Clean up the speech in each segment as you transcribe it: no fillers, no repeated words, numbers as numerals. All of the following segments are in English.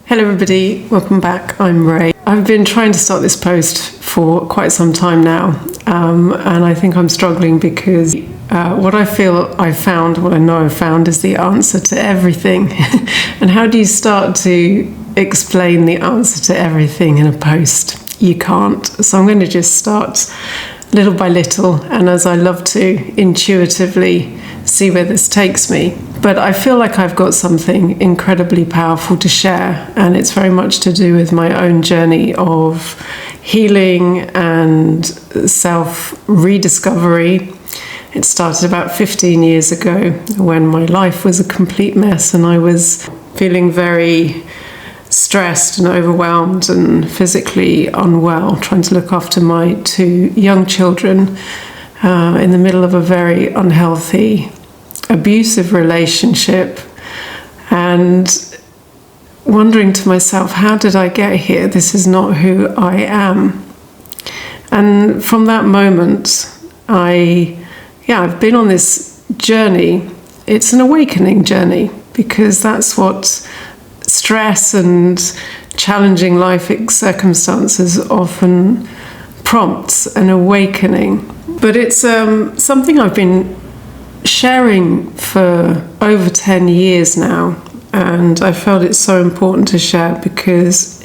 Hello everybody, welcome back. I'm Ray. I've been trying to start this post for quite some time now, and I think I'm struggling because what I know I've found is the answer to everything. And how do you start to explain the answer to everything in a post? You can't. So I'm going to just start little by little, and as I love to, intuitively see where this takes me. But I feel like I've got something incredibly powerful to share, and it's very much to do with my own journey of healing and self-rediscovery. It started about 15 years ago when my life was a complete mess and I was feeling very stressed and overwhelmed and physically unwell, trying to look after my two young children in the middle of a very unhealthy, abusive relationship, and wondering to myself, how did I get here? This is not who I am. And from that moment, I've been on this journey. It's an awakening journey, because that's what stress and challenging life circumstances often prompts, an awakening. But it's something I've been sharing for over 10 years now, and I felt it's so important to share because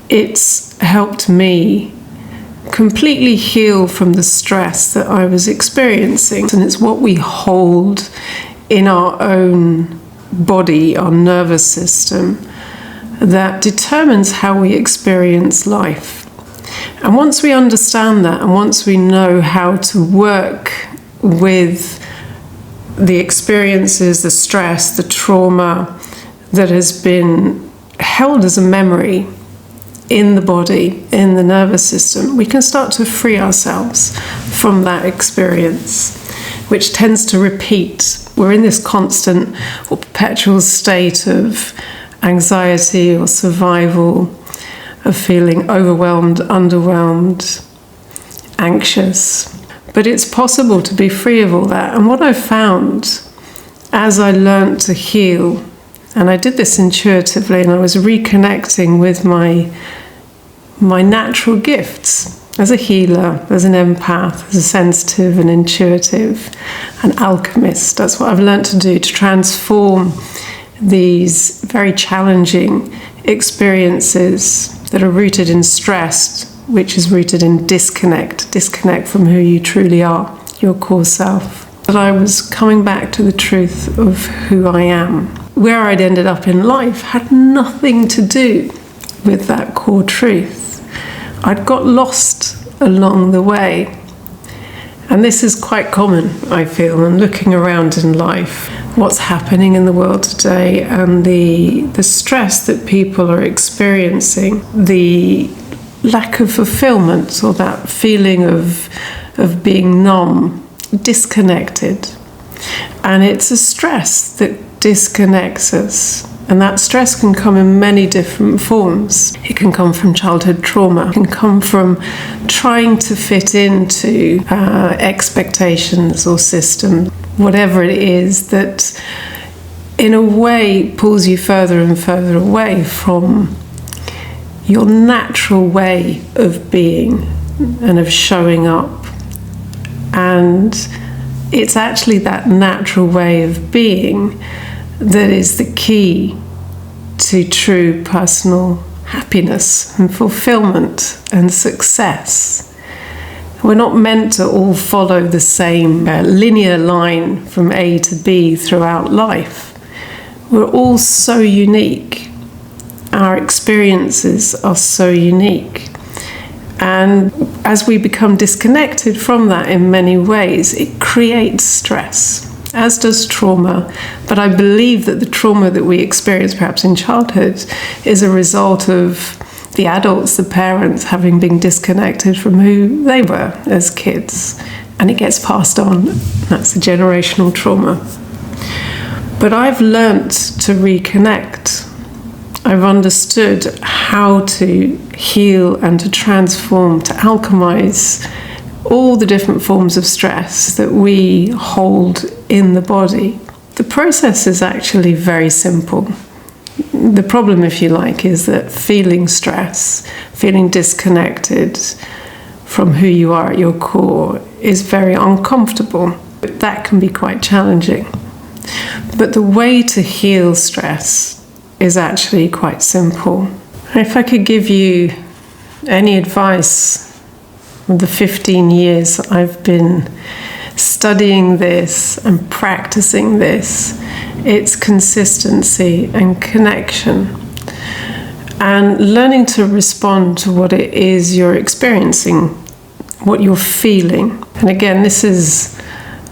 it's helped me completely heal from the stress that I was experiencing. And it's what we hold in our own body, our nervous system, that determines how we experience life. And once we understand that, and once we know how to work with the experiences, the stress, the trauma that has been held as a memory in the body, in the nervous system, we can start to free ourselves from that experience, which tends to repeat. We're in this constant or perpetual state of anxiety or survival, of feeling overwhelmed, underwhelmed, anxious. But it's possible to be free of all that. And what I found as I learned to heal, and I did this intuitively, and I was reconnecting with my natural gifts as a healer, as an empath, as a sensitive and intuitive, an alchemist. That's what I've learned to do, to transform these very challenging experiences that are rooted in stress, which is rooted in disconnect from who you truly are, your core self. But I was coming back to the truth of who I am. Where I'd ended up in life had nothing to do with that core truth. I'd got lost along the way. And this is quite common, I feel, and looking around in life, what's happening in the world today, and the stress that people are experiencing, the lack of fulfillment, or that feeling of being numb, disconnected. And it's a stress that disconnects us. And that stress can come in many different forms. It can come from childhood trauma. It can come from trying to fit into expectations or systems, whatever it is that in a way pulls you further and further away from your natural way of being and of showing up. And it's actually that natural way of being that is the key to true personal happiness and fulfillment and success. We're not meant to all follow the same linear line from A to B throughout life. We're all so unique. Our experiences are so unique. And as we become disconnected from that in many ways, it creates stress, as does trauma. But I believe that the trauma that we experience perhaps in childhood is a result of the adults, the parents, having been disconnected from who they were as kids. And it gets passed on. That's the generational trauma. But I've learnt to reconnect. I've understood how to heal and to transform, to alchemize all the different forms of stress that we hold in the body. The process is actually very simple. The problem, if you like, is that feeling stress, feeling disconnected from who you are at your core is very uncomfortable. That can be quite challenging. But the way to heal stress is actually quite simple. If I could give you any advice of the 15 years I've been studying this and practicing this, it's consistency and connection and learning to respond to what it is you're experiencing, what you're feeling. And again, this is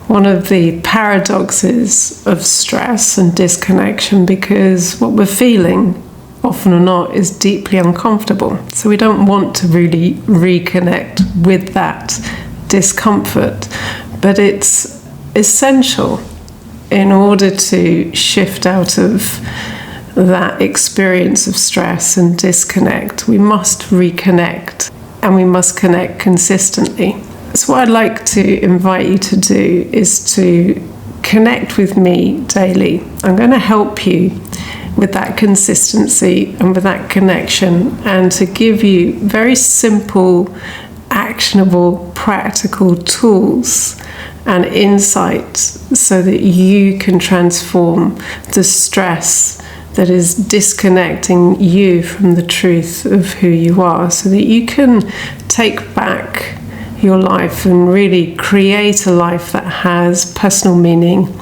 one of the paradoxes of stress and disconnection, because what we're feeling, often or not, is deeply uncomfortable. So we don't want to really reconnect with that discomfort, but it's essential in order to shift out of that experience of stress and disconnect. We must reconnect, and we must connect consistently. So what I'd like to invite you to do is to connect with me daily. I'm going to help you with that consistency and with that connection, and to give you very simple, actionable, practical tools and insights so that you can transform the stress that is disconnecting you from the truth of who you are, so that you can take back your life and really create a life that has personal meaning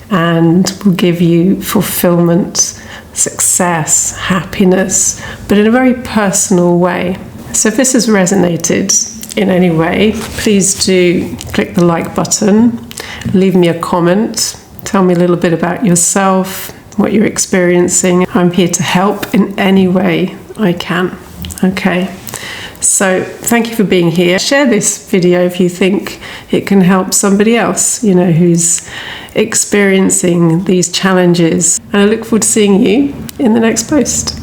and will give you fulfillment, success, happiness, but in a very personal way. So if this has resonated in any way, please do click the like button, leave me a comment, tell me a little bit about yourself, what you're experiencing. I'm here to help in any way I can. Okay, so thank you for being here. Share this video if you think it can help somebody else, who's experiencing these challenges. And I look forward to seeing you in the next post.